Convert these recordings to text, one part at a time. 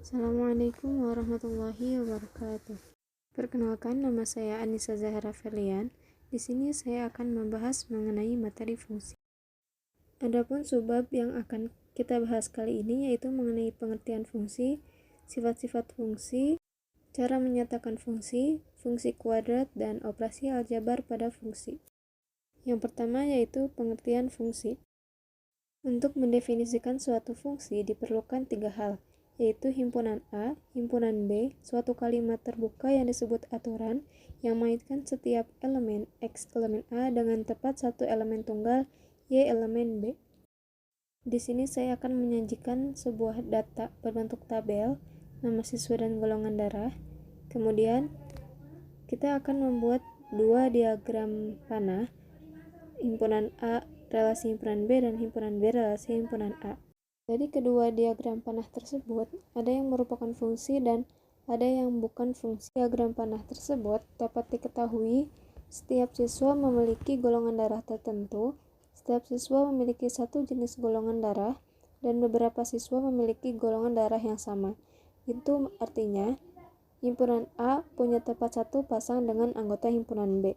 Assalamualaikum warahmatullahi wabarakatuh. Perkenalkan, nama saya Anissa Zahra Ferlian. Di sini saya akan membahas mengenai materi fungsi. Adapun subbab yang akan kita bahas kali ini yaitu mengenai pengertian fungsi, sifat-sifat fungsi, cara menyatakan fungsi, fungsi kuadrat, dan operasi aljabar pada fungsi. Yang pertama yaitu pengertian fungsi. Untuk mendefinisikan suatu fungsi diperlukan 3 hal, yaitu himpunan A, himpunan B, suatu kalimat terbuka yang disebut aturan, yang mengaitkan setiap elemen X elemen A dengan tepat satu elemen tunggal Y elemen B. Di sini saya akan menyajikan sebuah data berbentuk tabel, nama siswa dan golongan darah. Kemudian kita akan membuat dua diagram panah, himpunan A relasi himpunan B dan himpunan B relasi himpunan A. Dari kedua diagram panah tersebut, ada yang merupakan fungsi dan ada yang bukan fungsi. Diagram panah tersebut dapat diketahui setiap siswa memiliki golongan darah tertentu, setiap siswa memiliki satu jenis golongan darah, dan beberapa siswa memiliki golongan darah yang sama. Itu artinya, himpunan A punya tepat satu pasang dengan anggota himpunan B.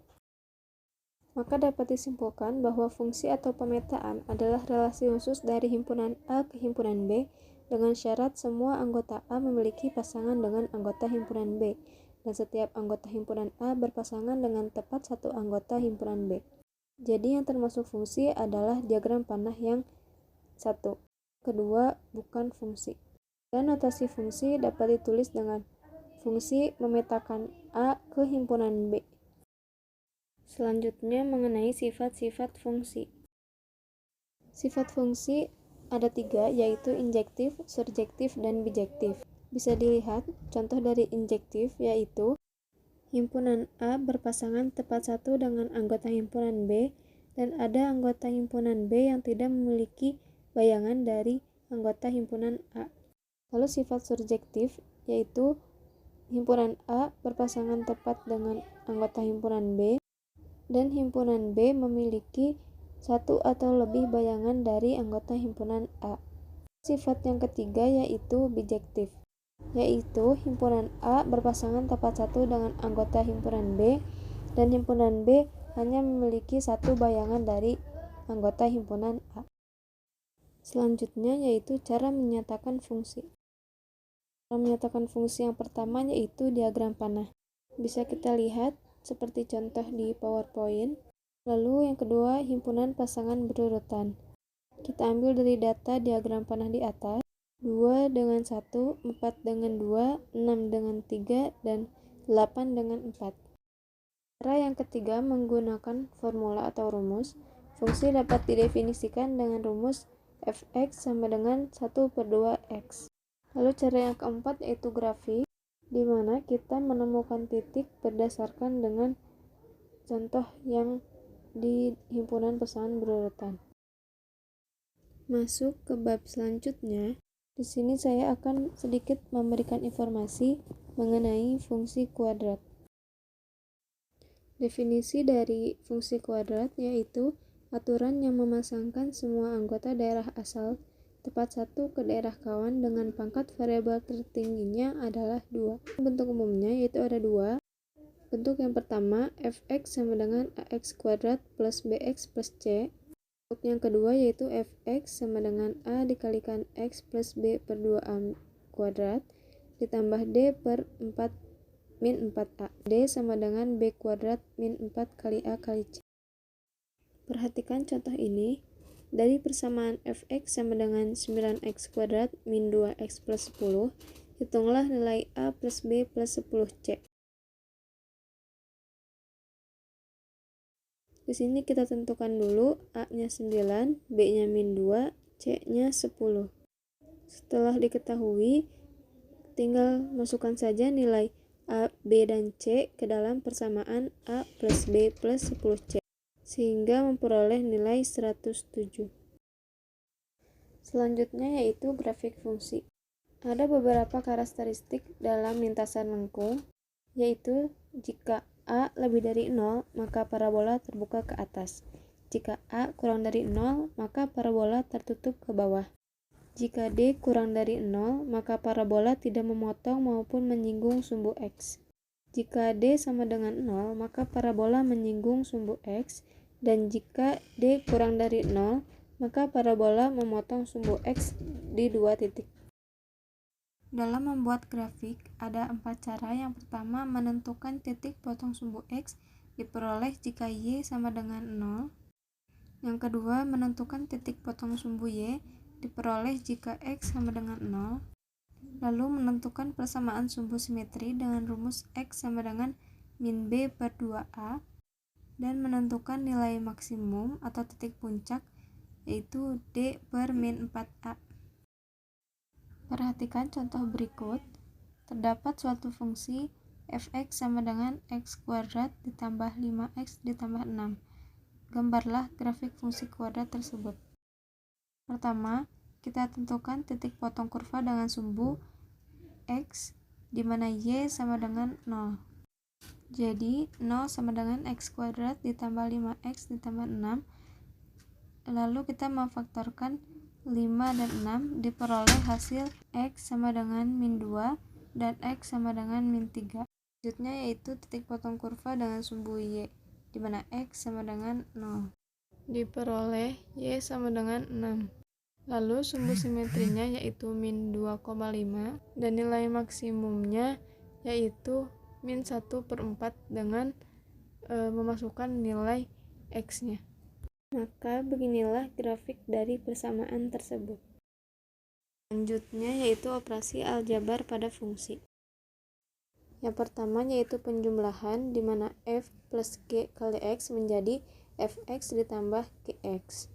Maka dapat disimpulkan bahwa fungsi atau pemetaan adalah relasi khusus dari himpunan A ke himpunan B dengan syarat semua anggota A memiliki pasangan dengan anggota himpunan B dan setiap anggota himpunan A berpasangan dengan tepat satu anggota himpunan B. Jadi yang termasuk fungsi adalah diagram panah yang satu. Kedua, bukan fungsi. Dan notasi fungsi dapat ditulis dengan fungsi memetakan A ke himpunan B. Selanjutnya mengenai sifat-sifat fungsi. Sifat fungsi ada 3, yaitu injektif, surjektif, dan bijektif. Bisa dilihat contoh dari injektif yaitu himpunan A berpasangan tepat satu dengan anggota himpunan B dan ada anggota himpunan B yang tidak memiliki bayangan dari anggota himpunan A. Lalu sifat surjektif yaitu himpunan A berpasangan tepat dengan anggota himpunan B dan himpunan B memiliki satu atau lebih bayangan dari anggota himpunan A. Sifat yang ketiga yaitu bijektif, yaitu himpunan A berpasangan tepat satu dengan anggota himpunan B dan himpunan B hanya memiliki satu bayangan dari anggota himpunan A. Selanjutnya yaitu cara menyatakan fungsi. Cara menyatakan fungsi yang pertama yaitu diagram panah. Bisa kita lihat seperti contoh di PowerPoint. Lalu yang kedua, himpunan pasangan berurutan. Kita ambil dari data diagram panah di atas, 2 dengan 1, 4 dengan 2, 6 dengan 3, dan 8 dengan 4. Cara yang ketiga menggunakan formula atau rumus. Fungsi dapat didefinisikan dengan rumus fx sama dengan 1/2x. Lalu cara yang keempat yaitu grafik, di mana kita menemukan titik berdasarkan dengan contoh yang di himpunan pasangan berurutan. Masuk ke bab selanjutnya. Di sini saya akan sedikit memberikan informasi mengenai fungsi kuadrat. Definisi dari fungsi kuadrat yaitu aturan yang memasangkan semua anggota daerah asal tepat satu ke daerah kawan dengan pangkat variabel tertingginya adalah 2. Bentuk umumnya yaitu ada 2. Bentuk yang pertama, fx sama dengan ax kuadrat plus bx plus c. Bentuk yang kedua yaitu fx sama dengan a dikalikan x plus b per 2a kuadrat ditambah d per 4 min 4a. D sama dengan b kuadrat min 4 kali a kali c. Perhatikan contoh ini. Dari persamaan fx sama dengan 9x kuadrat min 2x plus 10, hitunglah nilai a plus b plus 10c. Di sini kita tentukan dulu a-nya 9, b-nya min 2, c-nya 10. Setelah diketahui, tinggal masukkan saja nilai a, b, dan c ke dalam persamaan a plus b plus 10c. Sehingga memperoleh nilai 107. Selanjutnya yaitu grafik fungsi. Ada beberapa karakteristik dalam lintasan lengkung, yaitu jika A lebih dari 0, maka parabola terbuka ke atas. Jika A kurang dari 0, maka parabola tertutup ke bawah. Jika D kurang dari 0, maka parabola tidak memotong maupun menyinggung sumbu X. Jika D sama dengan 0, maka parabola menyinggung sumbu X, dan jika D kurang dari 0, maka parabola memotong sumbu X di 2 titik. Dalam membuat grafik, ada 4 cara. Yang pertama, menentukan titik potong sumbu X diperoleh jika Y sama dengan 0. Yang kedua, menentukan titik potong sumbu Y diperoleh jika X sama dengan 0. Lalu menentukan persamaan sumbu simetri dengan rumus X sama dengan min B per 2A, dan menentukan nilai maksimum atau titik puncak, yaitu D per min 4A. Perhatikan contoh berikut. Terdapat suatu fungsi fx sama dengan x kuadrat ditambah 5x ditambah 6. Gambarlah grafik fungsi kuadrat tersebut. Pertama, kita tentukan titik potong kurva dengan sumbu X, di mana Y sama dengan 0. Jadi, 0 sama dengan X kuadrat ditambah 5X ditambah 6. Lalu kita memfaktorkan 5 dan 6, diperoleh hasil X sama dengan min 2 dan X sama dengan min 3. Selanjutnya yaitu titik potong kurva dengan sumbu Y, di mana X sama dengan 0. Diperoleh Y sama dengan 6. Lalu sumbu simetrinya yaitu min 2,5 dan nilai maksimumnya yaitu min 1/4 dengan memasukkan nilai X-nya. Maka beginilah grafik dari persamaan tersebut. Selanjutnya yaitu operasi aljabar pada fungsi. Yang pertama yaitu penjumlahan, di mana f plus g kali x menjadi fx ditambah gx.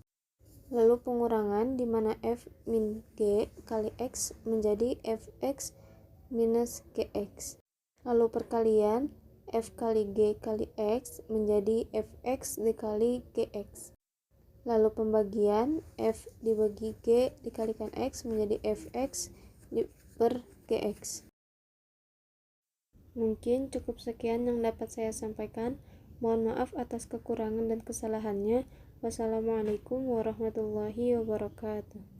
Lalu pengurangan, di mana f min g kali x menjadi fx minus gx. Lalu perkalian, f kali g kali x menjadi fx dikali gx. Lalu pembagian, f dibagi g dikalikan x menjadi fx per gx. Mungkin cukup sekian yang dapat saya sampaikan. Mohon maaf atas kekurangan dan kesalahannya. Wassalamualaikum warahmatullahi wabarakatuh.